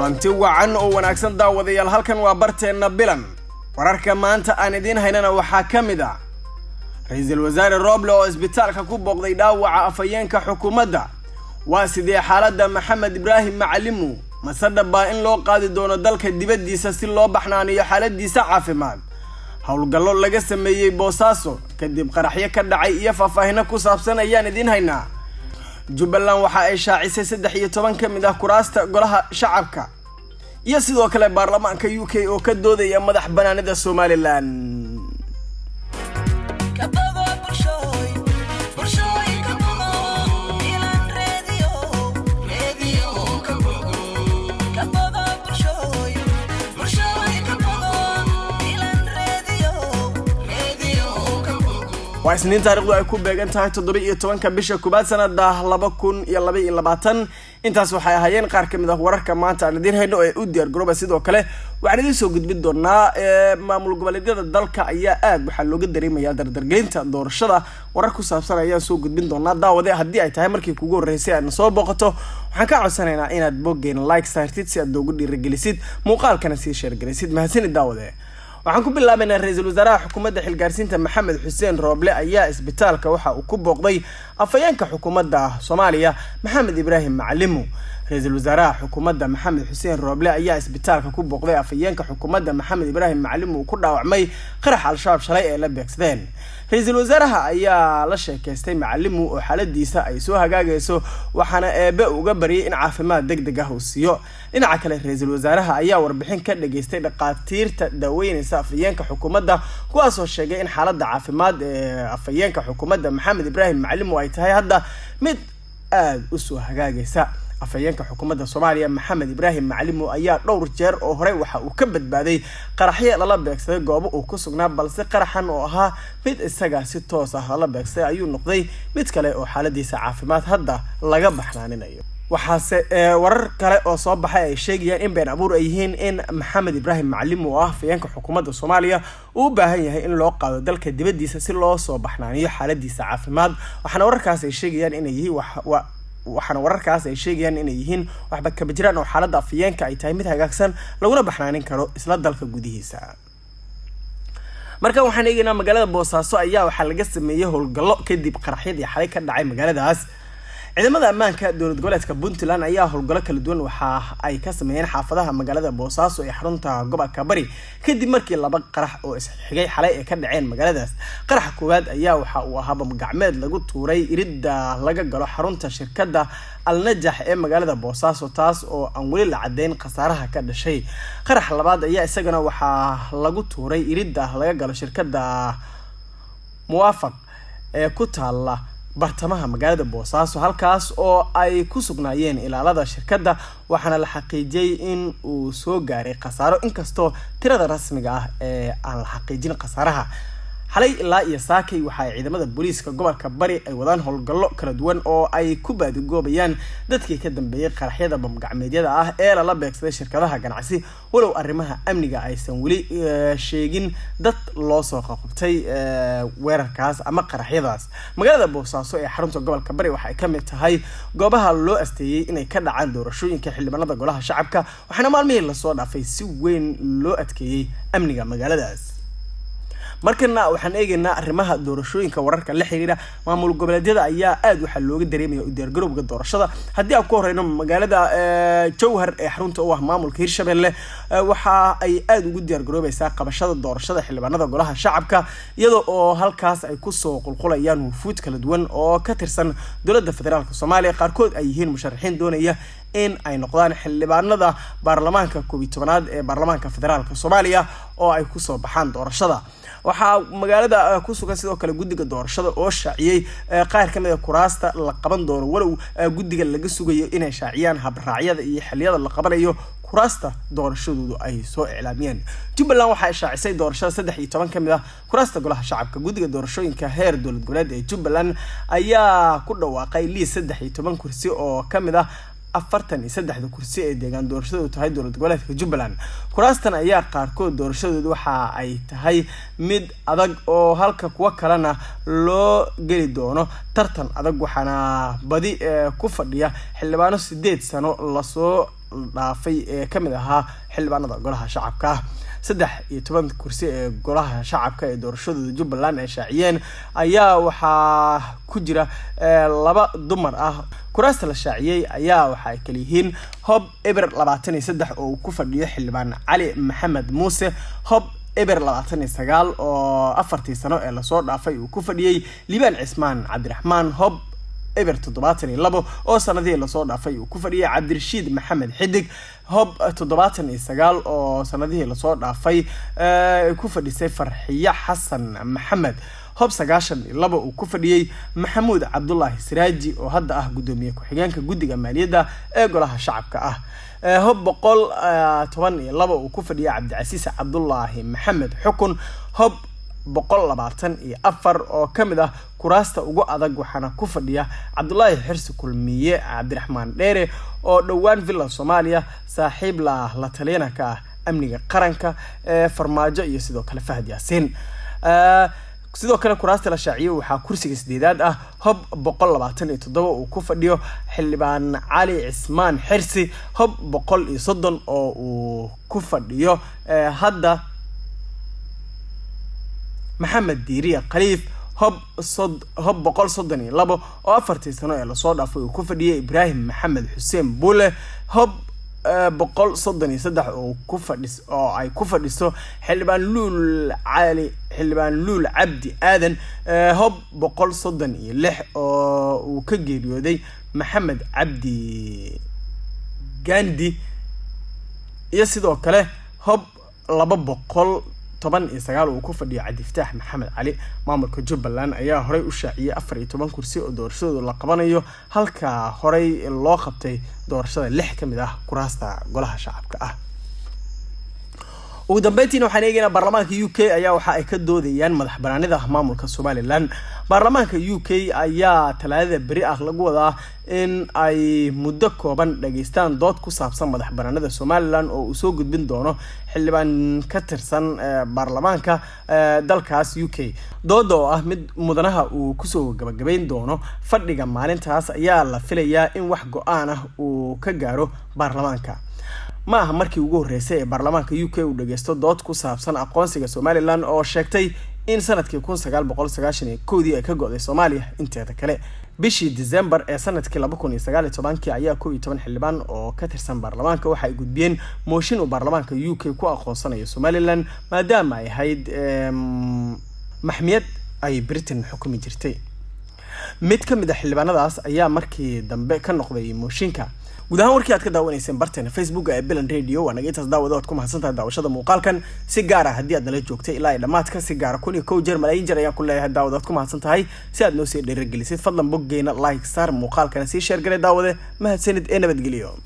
kulanti wacan oo wanaagsan daawadayaal halkan waa barteena bilan wararka maanta aan idin haynana waxa kamid ah ra'iisul wasaare Roble oo isbitaalka ku booqday dhaawaca afayeenka xukuumadda waa sidee xaaladda Maxamed Ibrahim Macalimu masadaba in loo qaadi doono dalka dibadiisa si loo baxnaaniyo xaaladiisa caafimaad hawlgallo laga sameeyay Boosaaso kadib qaraxyo ka dhacay iyo faahfaahin ku saabsan ayaan idin haynaa Jubbaland waxa ay shaacisay 13 kamid ah kuraasta golaha shacabka iyo sidoo kale baarlamaanka UK oo ka doodaya madax banaanida Somaliland واسنين taariikhdu ay ku beegan tahay 17 bisha Koobaad sanada 2022 intaas waxay ahaayeen qaar kamid ah wararka maanta aan idin hayno ee u diyaar garooba sidoo kale waxaan idin soo gudbin doonaa maamul goboleedyada dalka ayaa aad waxa looga dareemayaa dardargelinta doorashada warar ku saabsan ayaan soo gudbin doonaa daawade hadii ay tahay markii kugu horeysay aan soo booqato waxaan ka codsanaynaa inaad boggeen like saartid si aad ugu dhiirigelisid muuqaalkana si share gelisid mahadsanid daawade waxaan ku bilaabaynaa ra'iisul wasaaraha xukuumadda xilgaarsiinta Maxamed Xuseen Roble ayaa isbitaalka waxa uu ku booqday afayeenka xukuumadda Soomaaliya Maxamed Ibrahim Macalimu ra'iisul wasaaraha xukuumadda Maxamed Xuseen Roble ayaa isbitaalka ku booqday afayeenka xukuumadda Maxamed Ibrahim Macalimu ku dhaawacmay qarax al-shabaab shalay ee la beegsadeen ra'iisul wasaaraha ayaa la sheekaystay Macalimu oo xaaladiisa ay soo hagaagayso waxaana eebe uga bariyay in caafimaad degdeg ah uu siiyo dhinaca kale ra'iisul wasaaraha ayaa warbixin ka dhageystay dhaqaatiirta daaweynaysa afayeenka xukuumadda kuwaas oo sheegay in xaaladda caafimaad ee afayeenka xukuumadda Maxamed Ibrahim Macalimu ay tahay hadda mid aad u soo hagaagaysa afayeenka xukuumadda Soomaaliya Maxamed Ibrahim Macalimu ayaa dhowr jeer oo hore waxa uu ka badbaaday qaraxyo lala beegsaday goobo uu ku sugnaa balse qaraxan oo ahaa mid isaga si toos ah lala beegsaday ayuu noqday mid kale oo xaaladiisa caafimaad hadda laga baxnaaninayo waxaase warar kale oo soo baxay ay sheegayaan in been abuur ay yihiin in Maxamed Ibrahim Macalimu oo ah afayeenka xukuumadda Soomaaliya uu baahan yahay in loo qaado dalka dibadiisa si loo soo baxnaaniyo xaaladiisa caafimaad waxaana wararkaas ay sheegayaan inay yihiin waxba ka jiraan oo xaaladda afayeenka ay tahay mid hagaagsan laguna baxnaanin karo isla dalka gudihiisa marka waxaan eegaynaa magaalada Boosaaso ayaa waxa laga sameeyay howlgallo kadib qaraxyadii xalay ka dhacay magaaladaas ciidamada ammaanka dowlad goboleedka Puntland ayaa howlgallo kala duwan waxa ay ka sameeyeen xaafadaha magaalada Boosaaso ee xarunta gobolka Bari kadib markii laba qarax oo isxigay xalay ee ka dhaceen magaaladaas qaraxa koowaad ayaa waxa uu ahaa bam gacmeed lagu tuuray iridda laga galo xarunta shirkadda Al-Najax ee magaalada Boosaaso taas oo aan wali la cadeyn khasaaraha ka dhashay qarax labaad ayaa isagana waxa lagu tuuray iridda laga galo shirkadda Muwaafaq ee ku taala bartamaha magaalada Boosaaso halkaas oo ay ku sugnaayeen ilaalada shirkadda waxaana la xaqiijiyay in uu soo gaaray khasaaro inkastoo tirada rasmiga ah ee aan la xaqiijin khasaaraha xalay ilaa iyo saakay waxa ay ciidamada booliiska gobolka Bari ay wadaan howlgallo kala duwan oo ay ku baadigoobayaan dadkii ka dambeeyay qaraxyada bam gacmeedyada ah ee la beegsaday shirkadaha ganacsi walow arrimaha amniga aysan wali sheegin dad loo soo qabtay weerarkaas ama qaraxyadaas magaalada Boosaaso ee xarunta gobolka Bari waxa ay ka mid tahay goobaha loo asteeyay inay ka dhacaan doorashooyinka xildhibaanada golaha shacabka waxaana maalmihii la soo dhaafay si weyn loo adkeeyay amniga magaaladaas markana waxaan eegaynaa arrimaha doorashooyinka wararka la xiriira maamul goboleedyada ayaa aad waxa looga dareemayaa u diyaar garowga doorashada hadii aan ku horeyno magaalada Jowhar ee xarunta u ah maamulka Hirshabelle waxa ay aad ugu diyaar garoobaysaa qabashada doorashada xildhibaanada golaha shacabka iyadoo oo halkaas ay ku soo qulqulayaan wufuud kala duwan oo ka tirsan dowladda federaalka Soomaaliya qaarkood ay yihiin musharaxiin doonaya in ay noqdaan xildhibaanada baarlamaanka 12aad ee baarlamaanka federaalka Soomaaliya oo ay ku soo baxaan doorashada waxa magaalada ku sugan sidoo kale guddiga doorashada oo shaaciyay qaar kamid ah kuraasta la qaban doono walow guddiga laga sugayo inay shaaciyaan habraacyada iyo xilliyada la qabanayo kuraasta doorashadoodu ay soo iclaamiyeen Jubbaland waxa ay shaacisay doorashada 13 kamid ah kuraasta golaha shacabka guddiga doorashooyinka heer dowlad goboleed ee Jubbaland ayaa ku dhawaaqay liis 13 kursi oo kamid ah 43 kursi ee deegaan doorashadu tahay dowlad goboleedka Jubbaland. kuraastan ayaa qaarkood doorashadoodu waxa ay tahay mid adag oo halka kuwa kalena loo geli doono tartan adag, waxaana badi ku fadhiya xildhibaano 8 sano la soo dhaafay ee kamid ahaa xildhibaanada golaha shacabka. 13 kursi ee golaha shacabka ee doorashada Jubbaland ay shaaciyeen ayaa waxa ku jira 2 dumar ah. kuraasta la shaaciyay ayaa waxa ay kala yihiin Hob Eber 23 oo ku fadhiyo xildhibaan Cali Maxamed Muuse, Hob Eber 29 oo 4 sano ee la soo dhaafay uu ku fadhiyay Liibaan Cismaan Cabdiraxmaan, Hob Eber 72 oo sanadii la soo dhaafay uu ku fadhiyay Cabdirashiid Maxamed Xidig, Hob 79 oo sanadii la soo dhaafay ku fadhisay Farxiya Xasan Maxamed, Hob 92 uu ku fadhiyay Maxamuud Cabdullaahi Siraaji oo hadda ah gudoomiye ku-xigeenka guddiga maaliyadda ee golaha shacabka ah. Hob 112 uu ku fadhiyay Cabdicasiis Cabdullaahi Maxamed Xukun, Hob 124 oo kamid ah kuraasta ugu adag waxaana ku fadhiya Cabdullaahi Xirsi Kulmiye Cabdiraxmaan Dheere oo dhawaan Villa Soomaaliya saaxiib la taliyana ka ah amniga qaranka farmaajo iyo sidoo kale Fahad Yaasiin. sidoo kale kuraasta la shaaciyay waxa kursiga 8aad ah Hob 127 uu ku fadhiyo xildhibaan Cali Cismaan Xirsi, Hob 130 oo uu ku fadhiyo hadda Maxamed Diiriye Khaliif, Hob 132 oo 4 sano ee la soo dhaafay uu ku fadhiyay Ibraahim Maxamed Xuseen Buule, Hob 133 oo ay ku fadhiso xildhibaan Luul Cabdi Aadan, Hob 136 oo uu ka geeriyooday Maxamed Cabdi Gandi, iyo sidoo kale Hob 219 uu ku fadhiyo Cabdifataax Maxamed Cali. maamulka Jubbaland ayaa horey u shaaciyay 14 kursi oo doorashadu la qabanayo, halka horey loo qabtay doorashada 6 kamid ah kuraasta golaha shacabka ah. ugu dambeyntiina waxaan eegaynaa baarlamaanka UK ayaa waxa ay ka doodayaan madax banaanida maamulka Somaliland. baarlamaanka UK ayaa talaadada bari ah lagu wadaa in ay muddo kooban dhageystaan dood ku saabsan madax banaanida Somaliland oo uu soo gudbin doono xildhibaan ka tirsan baarlamaanka dalkaas UK. dooda oo ah mid mudanaha uu ku soo gabagabeyn doono fadhiga maalintaas ayaa la filayaa in wax go'aan ah uu ka gaaro baarlamaanka. ma aha markii ugu horeysay ee baarlamaanka UK uu dhageysto dood ku saabsan aqoonsiga Somaliland oo sheegtay in sanadkii 1991 ay ka go'day Soomaaliya inteeda kale. bishii December ee sanadkii 2019 ayaa 11 xildhibaan oo ka tirsan baarlamaanka waxa ay gudbiyeen mooshin uu baarlamaanka UK ku aqoonsanayo Somaliland maadaama ay ahayd maxmiyad ay Britain xukumi jirtay. mid ka mid ah xildhibaanadaas ayaa markii dambe ka noqday mooshinka. guud ahaan warkii aad ka daawanayseen barteena Facebook ee Bilan Radio waa naga intaas daawadaad ku mahadsantahay daawashada muuqaalkan. si gaar ah haddii aad nala joogtay ilaa dhamaadka si gaar ah 1 jeer malaayiin jeer ayaan ku leeyahay daawadaad ku mahadsantahay. si aad noo sii dhiirigelisay fadlan boggeena like saar muuqaalkana sii share garay daawade mahadsanid ee nabadgeliyo.